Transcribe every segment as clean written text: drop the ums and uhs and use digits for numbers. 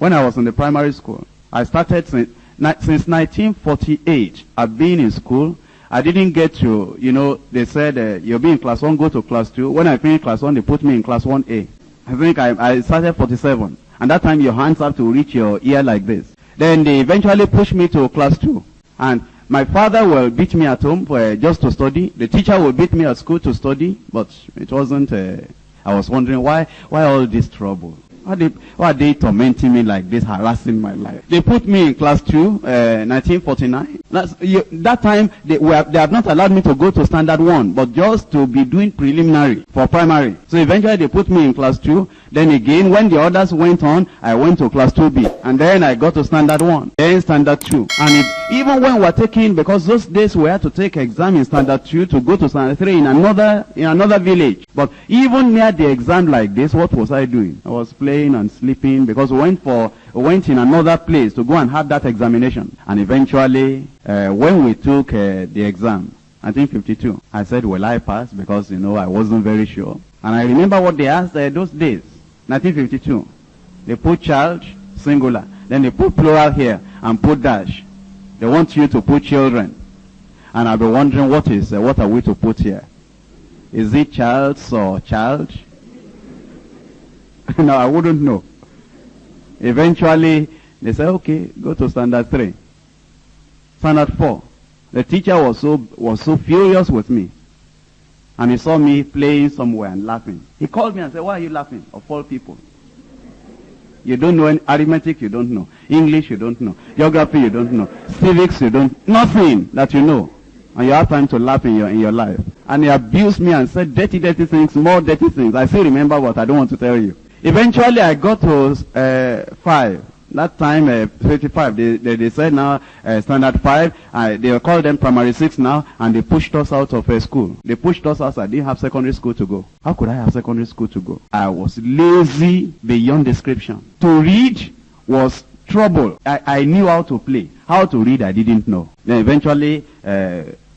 when I was in the primary school. I started since 1948. I've been in school. I didn't get to, they said, you'll be in class 1, go to class 2. When I finished class 1, they put me in class 1A. I think I started 47. And that time your hands have to reach your ear like this. Then they eventually pushed me to class 2. And my father will beat me at home just to study. The teacher will beat me at school to study. But it wasn't, I was wondering why all this trouble? Why are they tormenting me like this, harassing my life? They put me in class 2, 1949. That time, they have not allowed me to go to standard 1, but just to be doing preliminary for primary. So eventually they put me in class 2. Then again, when the others went on, I went to class 2B. And then I got to standard 1, then standard 2. And even when we were taking, because those days we had to take exam in standard 2 to go to standard 3 in another village. But even near the exam like this, what was I doing? I was playing and sleeping because we went in another place to go and have that examination. And eventually, when we took the exam, I think 52, I said, will I pass? Because, I wasn't very sure. And I remember what they asked those days, 1952. They put child, singular. Then they put plural here and put dash. They want you to put children. And I've been wondering what are we to put here? Is it childs or child? No, I wouldn't know. Eventually, they said, okay, go to standard 3. Standard 4. The teacher was so furious with me. And he saw me playing somewhere and laughing. He called me and said, why are you laughing? Of all people. You don't know any arithmetic, you don't know. English, you don't know. Geography, you don't know. Civics, you don't. Nothing that you know. And you have time to laugh in your life. And he abused me and said dirty things, more dirty things. I still remember, but I don't want to tell you. Eventually, I got to 5. That time, 55, they said now, standard 5, they call them primary 6 now, and they pushed us out of school. They pushed us out. I didn't have secondary school to go. How could I have secondary school to go? I was lazy beyond description. To read was trouble. I knew how to play. How to read, I didn't know. Then eventually,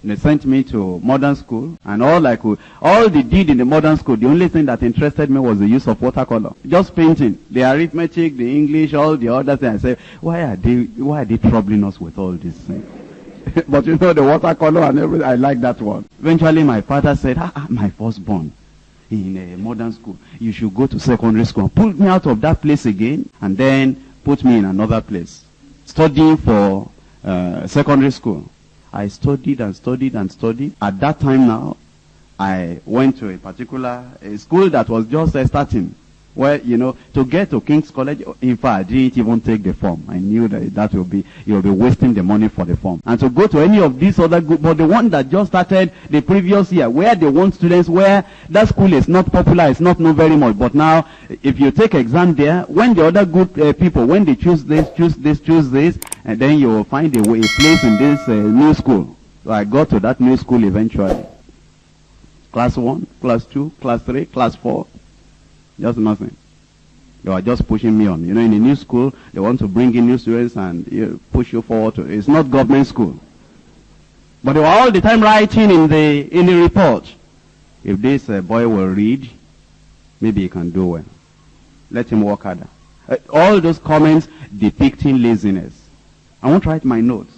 they sent me to modern school, and all they did in the modern school, the only thing that interested me was the use of watercolor. Just painting. The arithmetic, the English, all the other things. I said, why are they troubling us with all these things? But the watercolor and everything, I like that one. Eventually my father said, my firstborn in a modern school, you should go to secondary school. Pulled me out of that place again, and then put me in another place. Studying for secondary school. I studied and studied and studied. At that time now, I went to a particular school that was just starting. Where, to get to King's College, in fact, I didn't even take the form. I knew that you'll be wasting the money for the form. And to go to any of these other groups, but the one that just started the previous year, where they want students, where that school is not popular, it's not known very much. But now, if you take exam there, when the other group people, when they choose this, and then you will find a place in this new school. So I got to that new school eventually. Class 1, class 2, class 3, class 4. Just nothing. They were just pushing me on. In a new school, they want to bring in new students and push you forward. It's not government school. But they were all the time writing in the report. If this boy will read, maybe he can do well. Let him work harder. All those comments depicting laziness. I won't write my notes.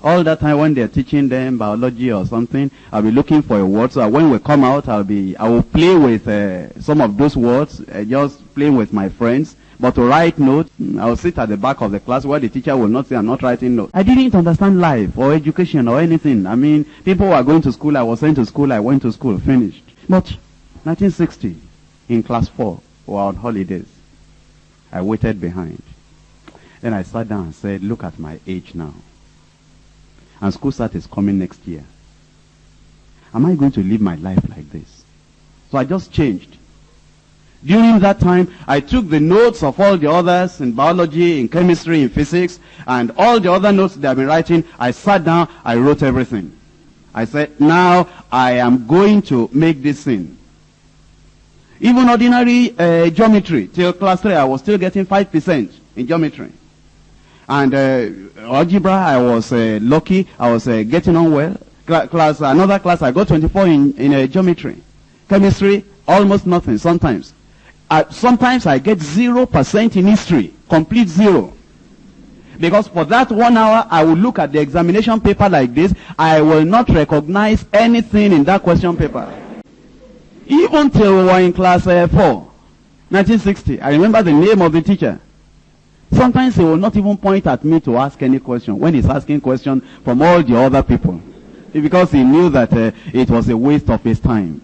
All that time when they're teaching them biology or something, I'll be looking for a word. So when we come out, I will play with some of those words, just playing with my friends. But to write notes, I'll sit at the back of the class where the teacher will not say I'm not writing notes. I didn't understand life or education or anything. I mean, people were going to school, I was sent to school, I went to school, finished. But 1960, in class 4, we were on holidays. I waited behind. Then I sat down and said, look at my age now. And school start is coming next year. Am I going to live my life like this? So I just changed. During that time, I took the notes of all the others in biology, in chemistry, in physics, and all the other notes that I've been writing. I sat down, I wrote everything. I said, now I am going to make this thing. Even ordinary geometry, till class 3, I was still getting 5% in geometry. And algebra, I was lucky. I was getting on well. Another class, I got 24 in geometry. Chemistry, almost nothing sometimes. Sometimes I get 0% in history, complete 0. Because for that 1 hour, I will look at the examination paper like this. I will not recognize anything in that question paper. Even till we were in class 4, 1960, I remember the name of the teacher. Sometimes he will not even point at me to ask any question when he's asking questions from all the other people. Because he knew that it was a waste of his time.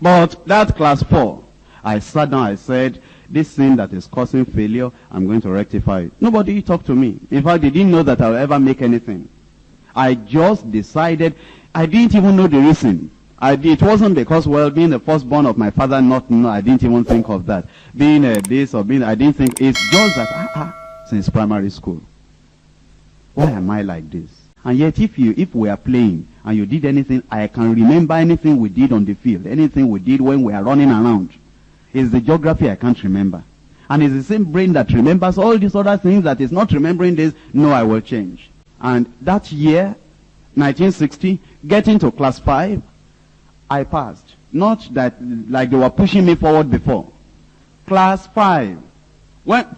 But that class 4, I sat down, I said, this thing that is causing failure, I'm going to rectify it. Nobody talked to me. In fact, they didn't know that I'll ever make anything. I just decided, I didn't even know the reason. It wasn't because, well, being the firstborn of my father, I didn't even think of that. Being this or being, I didn't think, it's just that, since primary school. Why am I like this? And yet, if we are playing and you did anything, I can remember anything we did on the field, anything we did when we are running around. It's the geography I can't remember. And it's the same brain that remembers all these other things that is not remembering this. No, I will change. And that year, 1960, getting to class 5, I passed. Not that like they were pushing me forward before. Class 5.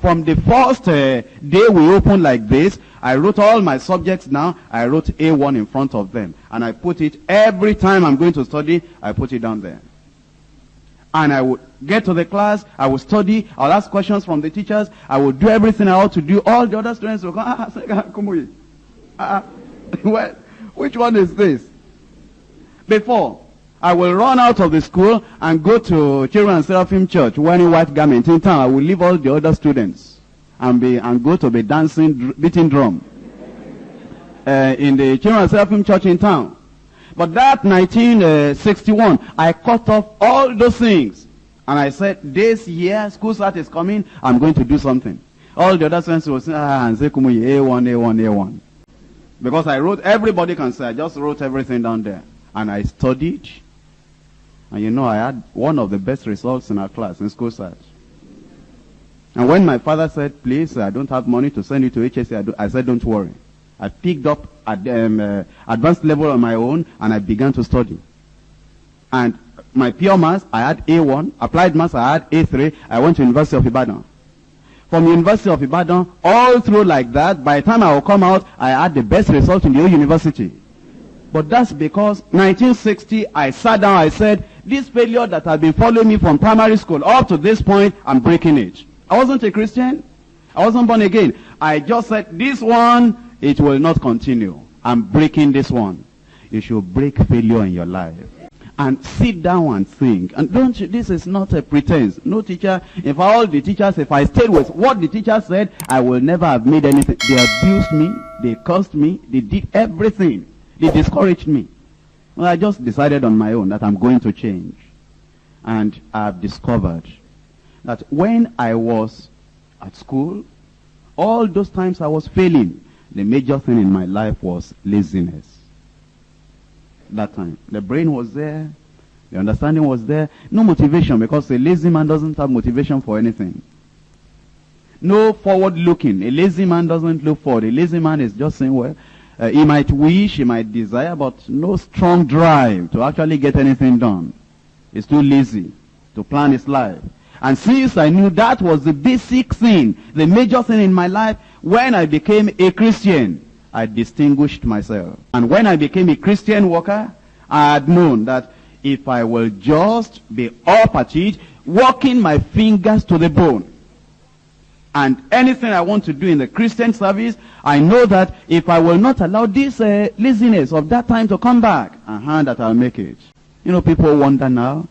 From the first day we opened like this, I wrote all my subjects now. I wrote A1 in front of them. And I put it, every time I'm going to study, I put it down there. And I would get to the class, I would study, I would ask questions from the teachers, I would do everything I ought to do. All the other students would go, Kumuyi. Well, which one is this? Before, I will run out of the school and go to Children and Seraphim Church wearing white garments in town. I will leave all the other students and go to be dancing, beating drum in the Children and Seraphim Church in town. But that 1961, I cut off all those things. And I said, this year, school start is coming, I'm going to do something. All the other students will say, and say, Kumuyi, A1, A1, A1. Because I wrote, everybody can say, I just wrote everything down there. And I studied. And you know, I had one of the best results in our class in school start. And when my father said, please, I don't have money to send you to HSC, I said, don't worry. I picked up at advanced level on my own, and I began to study. And my pure maths, I had A1. Applied maths, I had A3. I went to University of Ibadan. From University of Ibadan, all through like that, by the time I will come out, I had the best result in the whole university. But that's because 1960, I sat down, I said, this failure that has been following me from primary school up to this point, I'm breaking it. I wasn't a Christian. I wasn't born again. I just said, this one, it will not continue. I'm breaking this one. You should break failure in your life. And sit down and think. And this is not a pretense. No teacher, if all the teachers, if I stayed with what the teacher said, I will never have made anything. They abused me, they cursed me, they did everything. They discouraged me. Well, I just decided on my own that I'm going to change. And I've discovered that when I was at school, all those times I was failing, the major thing in my life was laziness. That time, the brain was there, the understanding was there, no motivation, because a lazy man doesn't have motivation for anything. No forward looking. A lazy man doesn't look forward. A lazy man is just saying, well, he might wish, he might desire, but no strong drive to actually get anything done. He's too lazy to plan his life. And since I knew that was the basic thing, the major thing in my life, when I became a Christian, I distinguished myself. And when I became a Christian worker, I had known that if I will just be up at it, working my fingers to the bone, and anything I want to do in the Christian service, I know that if I will not allow this laziness of that time to come back, that I'll make it. You know, people wonder now,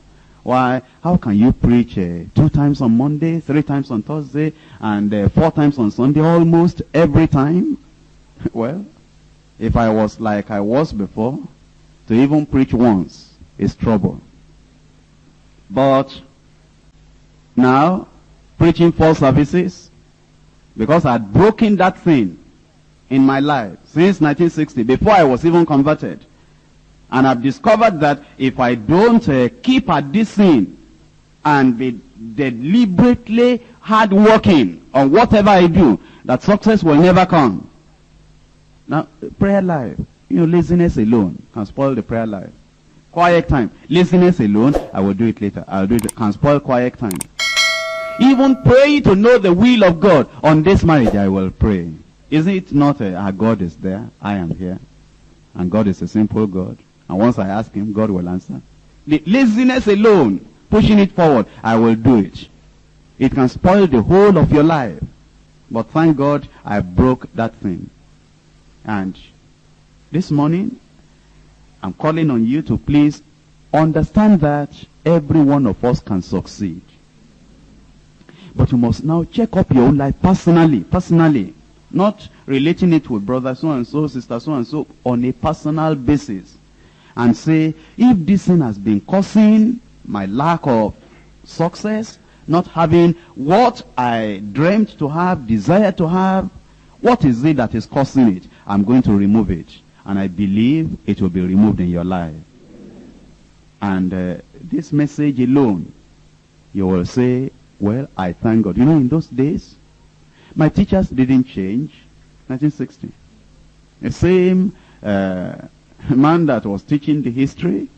how can you preach 2 times on Monday, 3 times on Thursday, and 4 times on Sunday almost every time? Well, if I was like I was before, to even preach once is trouble. But now, preaching 4 services, because I had broken that thing in my life since 1960, before I was even converted. And I've discovered that if I don't keep at this thing and be deliberately hard working on whatever I do, that success will never come. Now, prayer life, laziness alone can spoil the prayer life. Quiet time, laziness alone, I will do it later. I'll do it, can spoil quiet time. Even pray to know the will of God. On this marriage I will pray. Isn't it not our God is there, I am here? And God is a simple God. And once I ask him, God will answer. The laziness alone, pushing it forward, I will do it. It can spoil the whole of your life. But thank God I broke that thing. And this morning, I'm calling on you to please understand that every one of us can succeed. But you must now check up your own life personally. Not relating it with brother so-and-so, sister so-and-so, on a personal basis. And say, if this thing has been causing my lack of success, not having what I dreamt to have, desired to have, what is it that is causing it? I'm going to remove it. And I believe it will be removed in your life. And this message alone, you will say, well, I thank God. You know, in those days, my teachers didn't change. 1960. The same man that was teaching the history,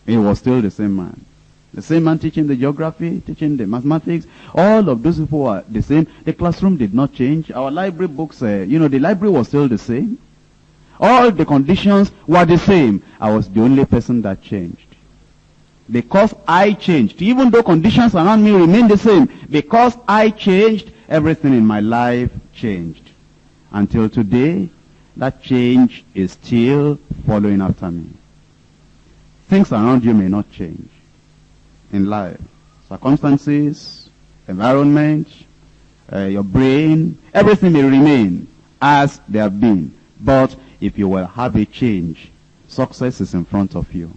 he was still the same man. The same man teaching the geography, teaching the mathematics. All of those people were the same. The classroom did not change. Our library books, the library was still the same. All the conditions were the same. I was the only person that changed. Because I changed, even though conditions around me remained the same, because I changed, everything in my life changed. Until today, that change is still following after me. Things around you may not change in life. Circumstances, environment, your brain, everything may remain as they have been. But if you will have a change, success is in front of you.